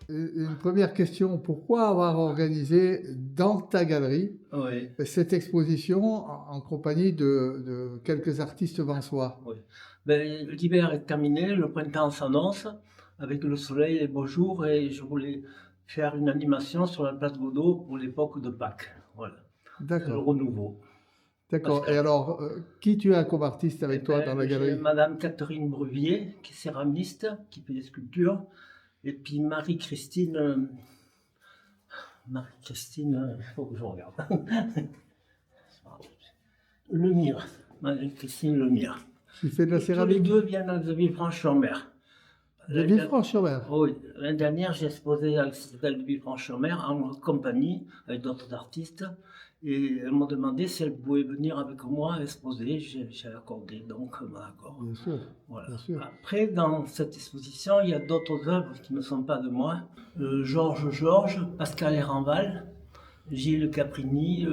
Une première question, pourquoi avoir organisé dans ta galerie Oui, cette exposition en compagnie de quelques artistes vansois? oui. Ben, l'hiver est terminé, le printemps s'annonce, avec le soleil et les beaux jours, et je voulais faire une animation sur la place Godot pour l'époque de Pâques. Voilà, le D'accord, renouveau. d'accord. Et Pascal. alors, qui tu as comme artiste Eh avec toi ben, dans la j'ai galerie? Madame Catherine Brevier, qui est céramiste, qui fait des sculptures, et puis Marie-Christine, il faut que je regarde. Lemire, Marie-Christine Lemire. Qui fait de la Tous les céramique? deux viennent de Villefranche-sur-Mer. De Villefranche-sur-Mer? Oui, l'année dernière, j'ai exposé à l'Institut de Villefranche-sur-Mer en compagnie avec d'autres artistes. Et elles m'ont demandé si elles pouvaient venir avec moi exposer. J'ai accordé, donc mon accord. Bien sûr, Voilà. bien sûr. Après, dans cette exposition, il y a d'autres œuvres qui ne sont pas de moi. Georges, Pascal Héranval, Gilles Caprini,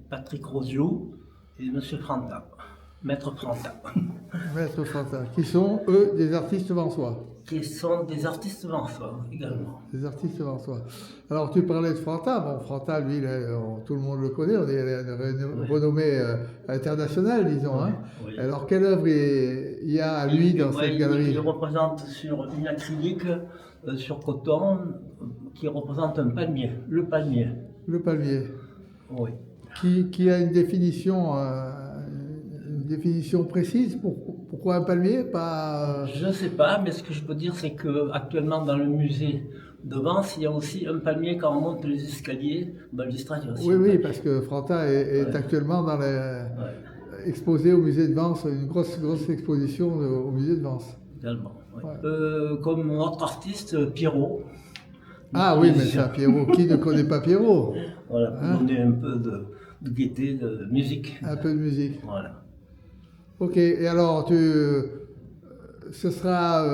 Patrick Rosio et Monsieur Franta, Maître Franta. Maître Fantin, qui sont, eux, des artistes vansois. Qui sont des artistes vansois également. Des artistes vansois. Alors, tu parlais de Franta. Bon, Franta, lui, tout le monde le connaît, on est une renommée internationale, disons. Hein. Oui. Alors, quelle œuvre il y a à lui dans cette galerie? Il représente sur une acrylique sur coton qui représente un palmier, le palmier. Le palmier. Oui. Qui a une définition précise. Pourquoi un palmier? Pas... Je ne sais pas, mais ce que je peux dire, c'est qu'actuellement dans le musée de Vence, il y a aussi un palmier quand on monte les escaliers. Balustrade, il y a aussi Oui, un oui, palmier. parce que Franta est Ouais. actuellement dans Ouais, exposé au musée de Vence, une grosse exposition au musée de Vence. également. Ouais. Ouais. Comme autre artiste, Pierrot. Ah oui, mais ça, Pierrot, qui ne connaît pas Pierrot? Voilà, pour Hein? donner un peu de gaieté, de musique. Un peu de musique. Voilà. Ok, et alors ce sera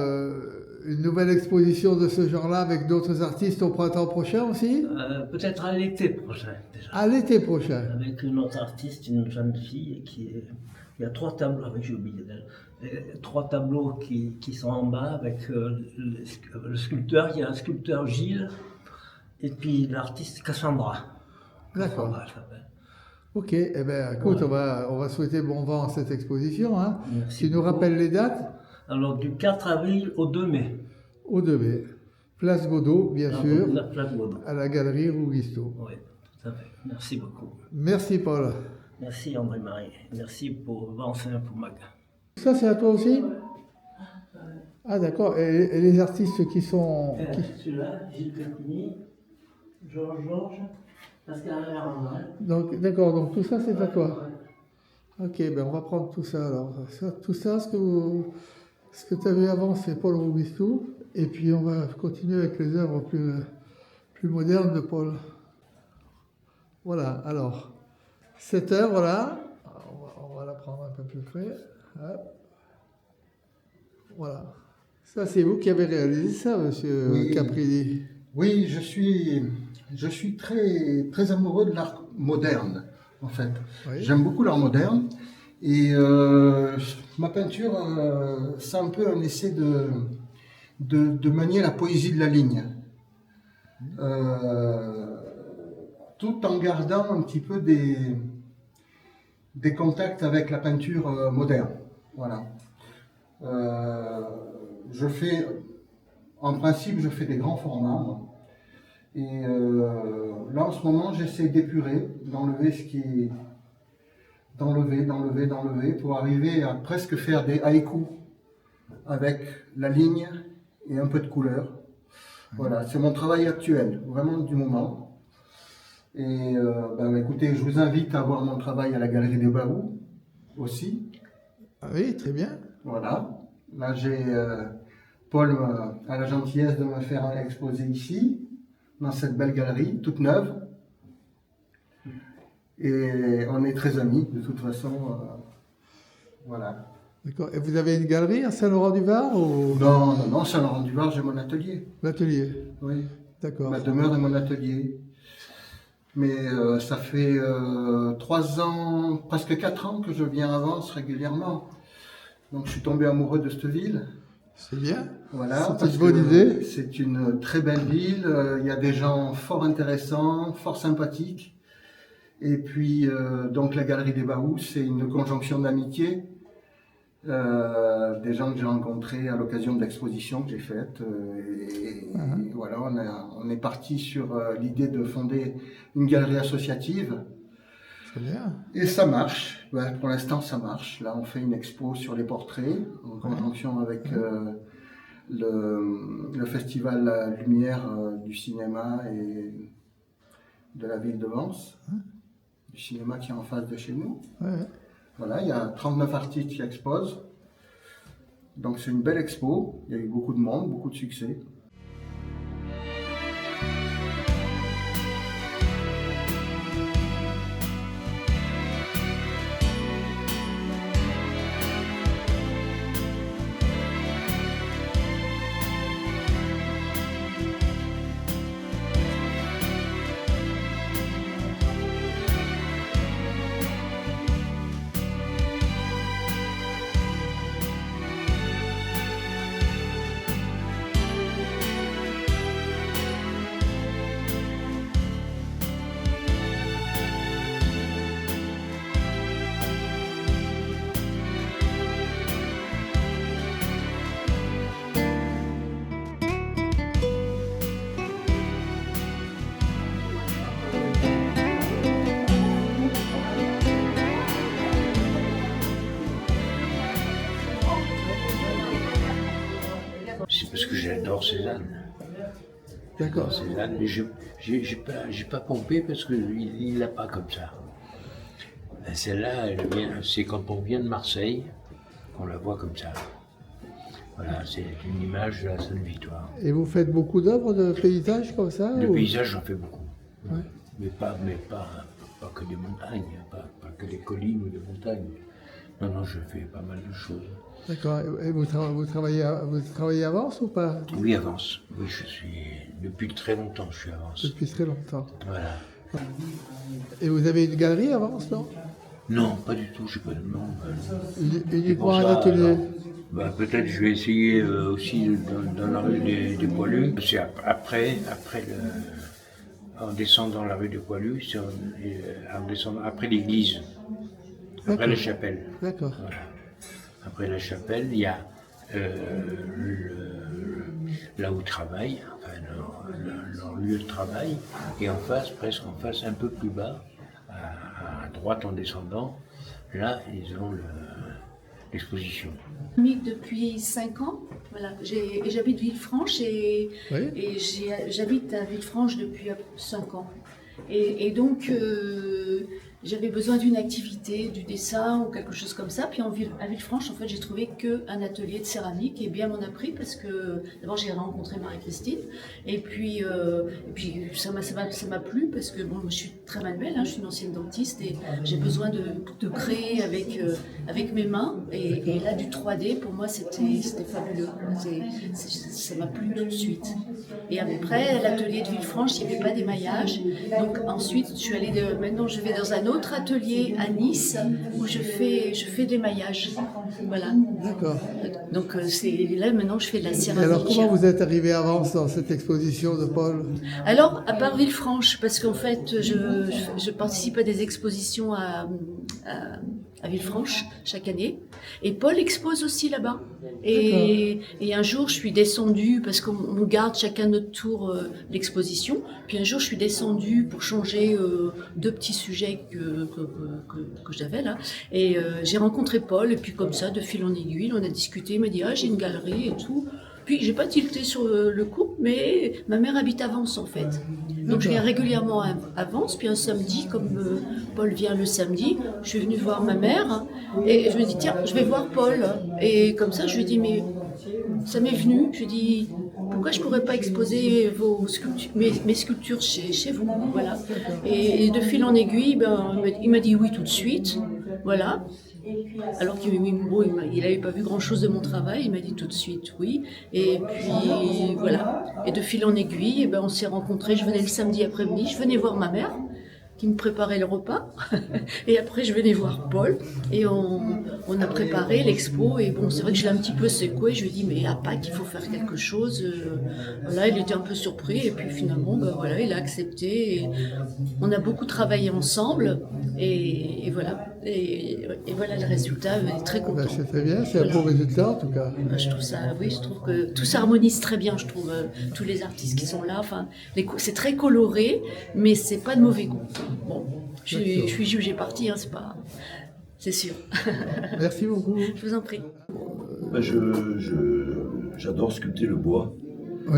une nouvelle exposition de ce genre-là avec d'autres artistes au printemps prochain aussi? Peut-être à l'été prochain déjà. À l'été prochain. Avec une autre artiste, une jeune fille il y a 3 tableaux, j'ai oublié d'elle. 3 tableaux qui sont en bas avec le sculpteur, il y a un sculpteur Gilles et puis l'artiste Cassandra. D'accord. Cassandra, elle s'appelle. Ok, eh bien écoute, Ouais. on va souhaiter bon vent à cette exposition. Hein. Merci Tu nous beaucoup. rappelles les dates? Alors du 4 avril au 2 mai. Au 2 mai. Place Godot, bien sûr, La place Godot. à la galerie Rougisto. Oui, tout à fait. Merci beaucoup. Merci Paul. Merci André-Marie. Merci pour Vincent pour Maga. Ça c'est à toi aussi? Ah d'accord, et les artistes qui sont... Celui-là, Gilles Capini, Georges, Pascal Arnaud. Donc, d'accord, donc tout ça c'est à toi. Ok, ben on va prendre tout ça alors. Tout ça, ce que tu as vu avant, c'est Paul Rougisto. Et puis on va continuer avec les œuvres plus modernes de Paul. Voilà, alors, cette œuvre-là, on va la prendre un peu plus près. Hop. Voilà. Ça, c'est vous qui avez réalisé ça, monsieur Oui. Caprini. Oui, je suis très, très amoureux de l'art moderne, en fait. Oui. J'aime beaucoup l'art moderne. Et ma peinture, c'est un peu un essai de manier la poésie de la ligne. Tout en gardant un petit peu des contacts avec la peinture moderne. Voilà. En principe, je fais des grands formats. Moi. Et là, en ce moment, j'essaie d'épurer, d'enlever ce qui est... d'enlever, pour arriver à presque faire des haïkus avec la ligne et un peu de couleur. Voilà, c'est mon travail actuel, vraiment du moment. Et écoutez, je vous invite à voir mon travail à la Galerie des Barous aussi. Ah oui, très bien. Voilà, là Paul a la gentillesse de me faire exposer ici, dans cette belle galerie, toute neuve. Et on est très amis, de toute façon, voilà. D'accord. Et vous avez une galerie à Saint-Laurent-du-Var ou... Non, Saint-Laurent-du-Var, j'ai mon atelier. L'atelier. Oui, D'accord. ma demeure et mon atelier. Mais ça fait 3 ans, presque 4 ans que je viens à Vence régulièrement. Donc je suis tombé amoureux de cette ville. C'est bien. Voilà, c'est une bonne idée. C'est une très belle ville. Il y a des gens fort intéressants, fort sympathiques. Et puis, donc la Galerie des Barous, c'est une conjonction d'amitié. Des gens que j'ai rencontrés à l'occasion de l'exposition que j'ai faite. Et voilà, on est parti sur l'idée de fonder une galerie associative. Très bien. Et ça marche. Ouais, pour l'instant, ça marche. Là, on fait une expo sur les portraits, en conjonction avec le festival La Lumière du cinéma et de la ville de Vence. Du cinéma qui est en face de chez nous. Ouais. Voilà, il y a 39 artistes qui exposent. Donc c'est une belle expo. Il y a eu beaucoup de monde, beaucoup de succès. C'est parce que j'adore Cézanne. D'accord. Cézanne, mais j'ai pas pompé parce qu'il l'a pas comme ça. Celle-là, c'est quand on vient de Marseille qu'on la voit comme ça. Voilà, c'est une image de la Sainte-Victoire. Et vous faites beaucoup d'œuvres de paysages comme ça? Le ou... paysage, j'en fais beaucoup. Ouais. Mais pas que des montagnes, pas que des collines ou des montagnes. Non, je fais pas mal de choses. D'accord. Et vous travaillez à Vence ou pas? Oui, à Vence. Oui, je suis depuis très longtemps, je suis à Vence. Depuis très longtemps. Voilà. Et vous avez une galerie à Vence, non? Non, pas du tout, je sais pas de nom. Uniquement un atelier. Peut-être je vais essayer aussi dans la rue des Poilus. C'est après en descendant la rue des Poilus, en descendant après l'église, après la chapelle. D'accord. Voilà. Après la chapelle, il y a là où je travaille, enfin, leur lieu de travail. Et en face, presque en face, un peu plus bas, à droite en descendant, là, ils ont l'exposition. Depuis 5 ans, voilà. J'habite Villefranche et j'habite à Villefranche depuis 5 ans. Et donc, j'avais besoin d'une activité, du dessin ou quelque chose comme ça. Puis à Villefranche, en fait, j'ai trouvé qu'un atelier de céramique et bien m'en a pris parce que d'abord j'ai rencontré Marie-Christine et puis ça m'a plu parce que bon, je suis très manuelle, hein, je suis une ancienne dentiste et j'ai besoin de créer avec mes mains et là du 3D pour moi c'était fabuleux. Ça m'a plu tout de suite. Et après à l'atelier de Villefranche, il n'y avait pas d'émaillage. Donc ensuite, maintenant je vais dans un autre atelier à Nice où je fais de l'émaillage. Voilà. D'accord. Donc là maintenant je fais de la Et céramique. alors, comment vous êtes arrivé à Vence dans cette exposition de Paul? Alors, à part Villefranche, parce qu'en fait, je participe à des expositions à Villefranche chaque année. Et Paul expose aussi là-bas. Et un jour, je suis descendue, parce qu'on garde chacun notre tour l'exposition. Puis un jour, je suis descendue pour changer 2 petits sujets que j'avais là. Et j'ai rencontré Paul, et puis comme ça, de fil en aiguille, on a discuté. Il m'a dit, ah, j'ai une galerie et tout. Puis j'ai pas tilté sur le coup, mais ma mère habite à Vence en fait. Donc je viens régulièrement à Vence, puis un samedi, comme Paul vient le samedi, je suis venue voir ma mère et je me dis tiens, je vais voir Paul. Et comme ça je lui dis mais ça m'est venu, je lui dis pourquoi je pourrais pas exposer vos sculptures, mes sculptures chez vous, voilà. Et de fil en aiguille, il m'a dit oui tout de suite, voilà. Alors qu'il n'avait pas vu grand-chose de mon travail, il m'a dit tout de suite oui. Et puis voilà. Et de fil en aiguille, on s'est rencontrés. Je venais le samedi après-midi, je venais voir ma mère qui me préparait le repas. Et après, je venais voir Paul et on a préparé l'expo. Et bon, c'est vrai que je l'ai un petit peu secoué. Je lui ai dit, mais à Pâques, il faut faire quelque chose. Voilà, il était un peu surpris. Et puis finalement, voilà, il a accepté. Et on a beaucoup travaillé ensemble. Et voilà. Et voilà le résultat. Il est très content. C'est très bien, c'est un beau résultat en tout cas. Je trouve ça, oui, je trouve que tout s'harmonise très bien. Je trouve tous les artistes qui sont là. Enfin, c'est très coloré, mais c'est pas de mauvais goût. Bon, je suis jugée partie, hein, c'est sûr. Merci beaucoup. Je vous en prie. J'adore sculpter le bois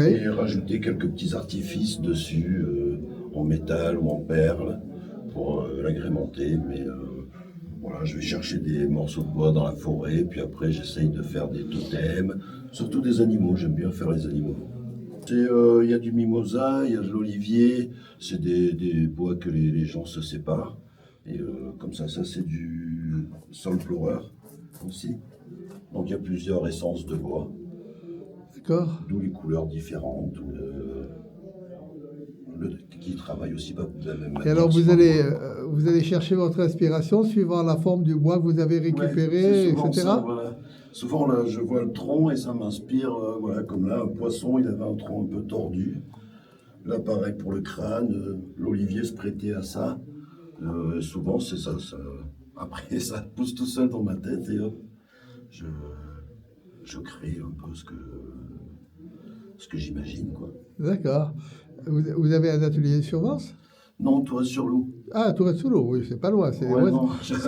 et rajouter quelques petits artifices dessus, en métal ou en perles, pour l'agrémenter. Mais voilà, je vais chercher des morceaux de bois dans la forêt, puis après j'essaye de faire des totems, surtout des animaux, j'aime bien faire les animaux. Il y a du mimosa, il y a de l'olivier, c'est des bois que les gens se séparent. Et comme ça c'est du solflower aussi. Donc il y a plusieurs essences de bois. D'accord. D'où les couleurs différentes, qui travaillent aussi pas de la même manière. Et alors vous allez chercher votre inspiration suivant la forme du bois que vous avez récupéré, etc. Ça, voilà. Souvent là, je vois le tronc et ça m'inspire, voilà, comme là, un poisson, il avait un tronc un peu tordu. Là, pareil pour le crâne, l'olivier se prêtait à ça. Souvent, c'est ça. Après, ça pousse tout seul dans ma tête et hop, je crée un peu ce que j'imagine, quoi. D'accord. Vous avez un atelier sur Vence? Non, Tourette-sur-Loup. Ah, Tourette-sur-Loup, oui, c'est pas loin, c'est Ouais,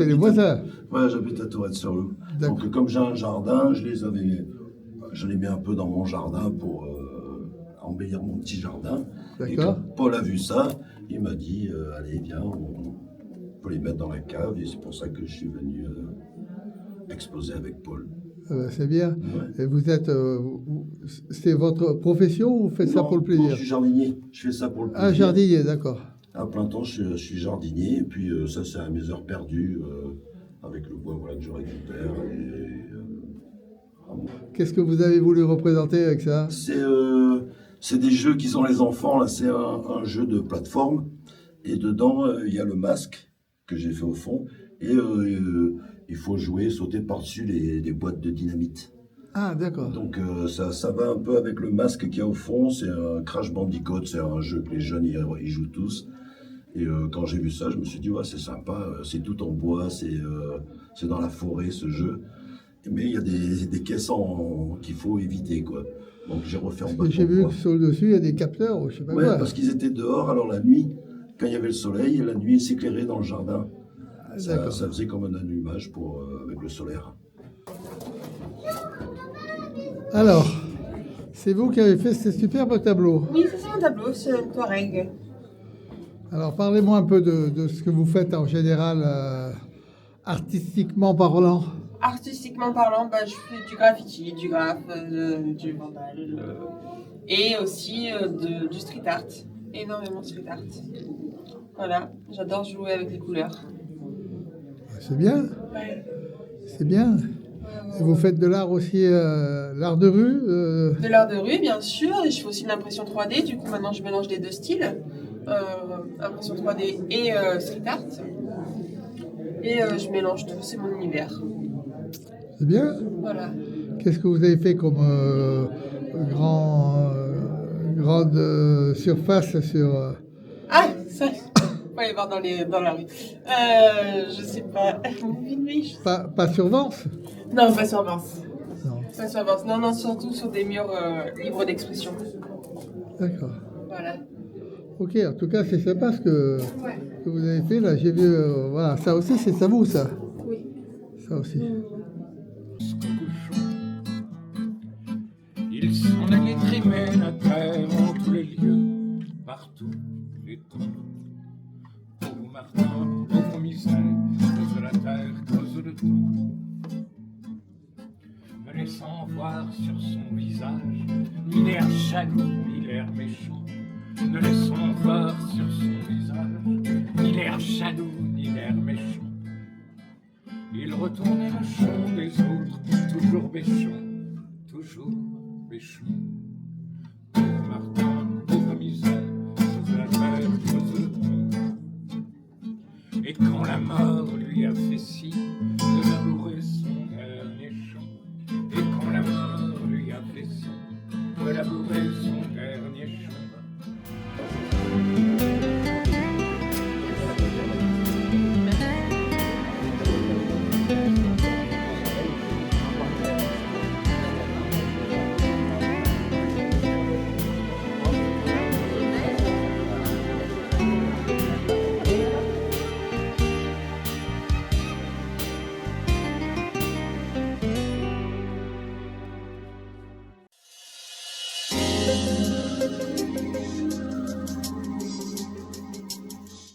les voisins. Ouais, j'habite à Tourette-sur-Loup. Donc, comme j'ai un jardin, je les mets un peu dans mon jardin pour embellir mon petit jardin. Et quand Paul a vu ça, il m'a dit, allez, viens, on peut les mettre dans la cave. Et c'est pour ça que je suis venu exposer avec Paul. C'est bien. Ouais. Et vous êtes, c'est votre profession ou vous faites ça pour le plaisir? Non, je suis jardinier. Je fais ça pour le plaisir. Ah, jardinier, d'accord. À plein temps, je suis jardinier. Et puis ça, c'est à mes heures perdues avec le bois, voilà, que je récupère. Qu'est-ce que vous avez voulu représenter avec ça? C'est des jeux qui sont les enfants. Là, c'est un jeu de plateforme. Et dedans, il y a le masque que j'ai fait au fond. Et il faut jouer, sauter par-dessus les boîtes de dynamite. Ah, d'accord. Donc ça va un peu avec le masque qu'il y a au fond. C'est un Crash Bandicoot, c'est un jeu que les jeunes ils jouent tous. Et quand j'ai vu ça, je me suis dit, ouais, c'est sympa, c'est tout en bois, c'est dans la forêt ce jeu. Mais il y a des caissons qu'il faut éviter, quoi. Donc j'ai refait en Parce bas que de j'ai mon vu toit. que sur le dessus, il y a des capteurs ou je sais pas Ouais, quoi. parce qu'ils étaient dehors, alors la nuit, quand il y avait le soleil, la nuit s'éclairait dans le jardin. Ah, Ça d'accord. faisait comme un allumage avec le solaire. Alors, c'est vous qui avez fait ces superbes tableaux. Oui, ça c'est mon tableau, c'est un Touareg. Alors, parlez-moi un peu de ce que vous faites en général, artistiquement parlant. Artistiquement parlant, bah, je fais du graffiti, du graphe, du vandal, et aussi du street art. Énormément de street art. Voilà, j'adore jouer avec les couleurs. C'est bien, Ouais. c'est bien. Et vous faites de l'art aussi, l'art de rue De l'art de rue, bien sûr, et je fais aussi de l'impression 3D. Du coup, maintenant, je mélange les deux styles, impression 3D et street art. Et je mélange tout, c'est mon univers. C'est bien. Voilà. Qu'est-ce que vous avez fait comme grande surface sur... Ah, ça, faut aller voir dans la rue. Je sais pas. Vous filmez, Pas sur Vence? Non, pas sur Vence. Non. Pas sur Vence. Non, surtout sur des murs libres d'expression. D'accord. Voilà. Ok, en tout cas, c'est sympa ce que vous avez fait là. J'ai vu, voilà, ça aussi, c'est à vous, ça. Oui. Ça aussi. Il s'en allait trimer la terre en tous les lieux, partout, les temps. Pauvre Martin, pauvre misère, creuse la terre, creuse le temps. Ne laissant voir sur son visage ni l'air jaloux, ni l'air méchant. Ne laissant voir sur son visage ni l'air jaloux, ni l'air méchant. Il retournait le chant des autres, toujours méchant, toujours méchant. Pauvre Martin, pauvre misère, creuse la terre, creuse le temps. Et quand la mort lui a fait si de labourer son dernier champ, et quand la mort lui a fait si de labourer son